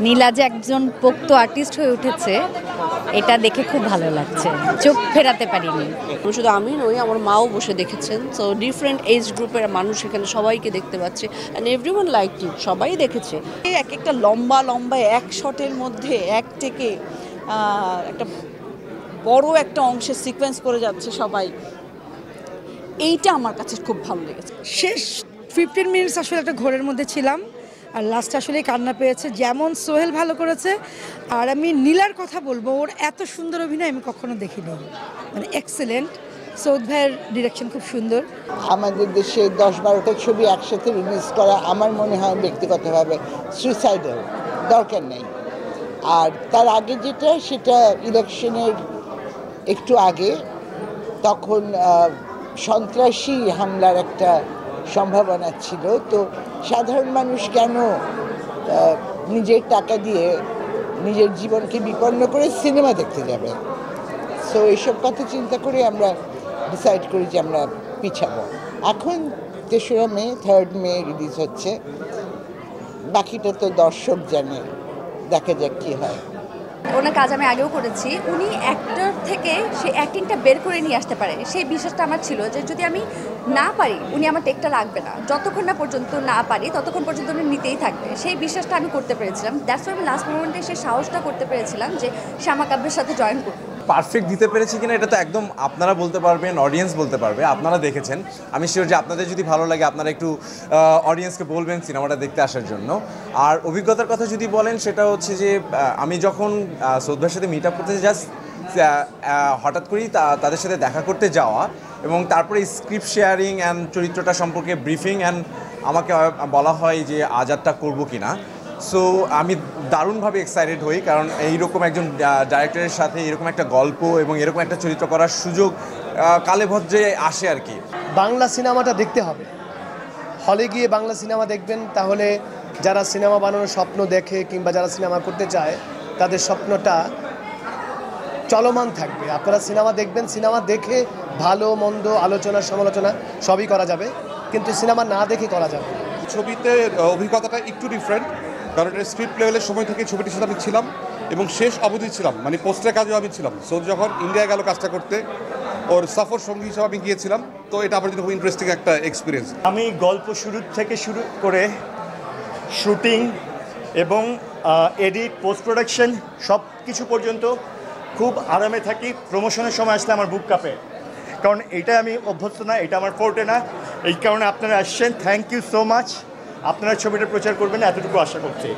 নীলা যে একজন পোক্ত আর্টিস্ট হয়ে উঠেছে এটা দেখে খুব ভালো লাগছে, চোখ ফেরাতে পারিনি। শুধু আমি নই, আমার মাও বসে দেখেছেন। সো ডিফারেন্ট এজ গ্রুপের মানুষ এখানে সবাইকে দেখতে পাচ্ছে, অ্যান্ড এভরিওয়ান লাইক ইট, সবাই দেখেছে। এক একটা লম্বা লম্বা এক শটের মধ্যে এক থেকে একটা বড় একটা অংশের সিকোয়েন্স করে যাচ্ছে সবাই, এইটা আমার কাছে খুব ভালো লেগেছে। শেষ 15 মিনিটস আসলে একটা ঘোরের মধ্যে ছিলাম, আর লাস্ট আসলে কান্না পেয়েছে। যেমন সোহেল ভালো করেছে, আর আমি নীলার কথা বলবো, ওর এত সুন্দর অভিনয় আমি কখনো দেখিনি, মানে এক্সেলেন্ট। সৌদ ভাইয়ের ডিরেকশন খুব সুন্দর। আমাদের দেশে 10-12টা ছবি একসাথে রিলিজ করা আমার মনে হয় ব্যক্তিগতভাবে সুইসাইডাল, দরকার নেই। আর তার আগে যেটা, সেটা ইলেকশনের একটু আগে, তখন সন্ত্রাসী হামলার একটা সম্ভাবনা ছিল। তো সাধারণ মানুষ কেন নিজের টাকা দিয়ে নিজের জীবনকে বিপন্ন করে সিনেমা দেখতে যাবে? সো এইসব কথা চিন্তা করে আমরা ডিসাইড করি যে আমরা পিছাবো। এখন 3রা মে, 3rd মে রিলিজ হচ্ছে, বাকিটা তো দর্শক জানে, দেখা যাক কী হয়। ওনার কাজ আমি আগেও করেছি, উনি অ্যাক্টর থেকে সেই অ্যাক্টিংটা বের করে নিয়ে আসতে পারে, সেই বিশ্বাসটা আমার ছিল যে যদি আমি না পারি উনি আমার টেকটা রাখবে না, যতক্ষণ না পর্যন্ত না পারি ততক্ষণ পর্যন্ত উনি নিতেই থাকবে। সেই বিশ্বাসটা আমি করতে পেরেছিলাম, দ্যাটস ওয়াই আমি লাস্ট মোমেন্টে সেই সাহসটা করতে পেরেছিলাম যে শ্যামা কাব্যের সাথে জয়েন করব। পারফেক্ট দিতে পেরেছি কিনা এটা তো একদম আপনারা বলতে পারবেন, অডিয়েন্স বলতে পারবে। আপনারা দেখেছেন, আমি শিওর যে আপনাদের যদি ভালো লাগে আপনারা একটু অডিয়েন্সকে বলবেন সিনেমাটা দেখতে আসার জন্য। আর অভিজ্ঞতার কথা যদি বলেন, সেটা হচ্ছে যে আমি যখন সৌদ সাথে মিট আপ করতে জাস্ট হঠাৎ করেই তাদের সাথে দেখা করতে যাওয়া, এবং তারপরে স্ক্রিপ্ট শেয়ারিং অ্যান্ড চরিত্রটা সম্পর্কে ব্রিফিং, অ্যান্ড আমাকে বলা হয় যে আজাদটা করবো কিনা। সো আমি দারুণভাবে এক্সাইটেড হই, কারণ এইরকম একজন ডাইরেক্টরের সাথে এরকম একটা গল্প এবং এরকম একটা চরিত্র করার সুযোগ কালে ভদ্রে আসে আর কি। বাংলা সিনেমাটা দেখতে হবে, হলে গিয়ে বাংলা সিনেমা দেখবেন, তাহলে যারা সিনেমা বানানোর স্বপ্ন দেখে কিংবা যারা সিনেমা করতে চায় তাদের স্বপ্নটা চলমান থাকবে। আপনারা সিনেমা দেখবেন, সিনেমা দেখে ভালো মন্দ আলোচনা সমালোচনা সবই করা যাবে, কিন্তু সিনেমা না দেখে করা যাবে। ছবিতে অভিজ্ঞতাটা একটু ডিফারেন্ট, কারণ এটা স্ক্রিপ্ট লেভেলের সময় থেকে ছবিটির সাথে আমি ছিলাম এবং শেষ অবধি ছিলাম, মানে পোস্টের কাজেও আমি ছিলাম। সো যখন ইন্ডিয়া গেল কাজটা করতে, ওর সফর সঙ্গী হিসাবে আমি গিয়েছিলাম, তো এটা আমার জন্য খুব ইন্টারেস্টিং একটা এক্সপিরিয়েন্স। আমি গল্প শুরু থেকে শুরু করে শুটিং এবং এডিট, পোস্ট প্রোডাকশন সব কিছু পর্যন্ত খুব আরামে থাকি। প্রমোশনের সময় আসলে আমার বুক কাঁপে, কারণ এটা আমি অভ্যস্ত না, এটা আমার ফোর্টে না। এই কারণে আপনারা আসছেন, থ্যাংক ইউ সো মাচ। আপনারা ছবিটা প্রচার করবেন এতটুকু আশা করছি।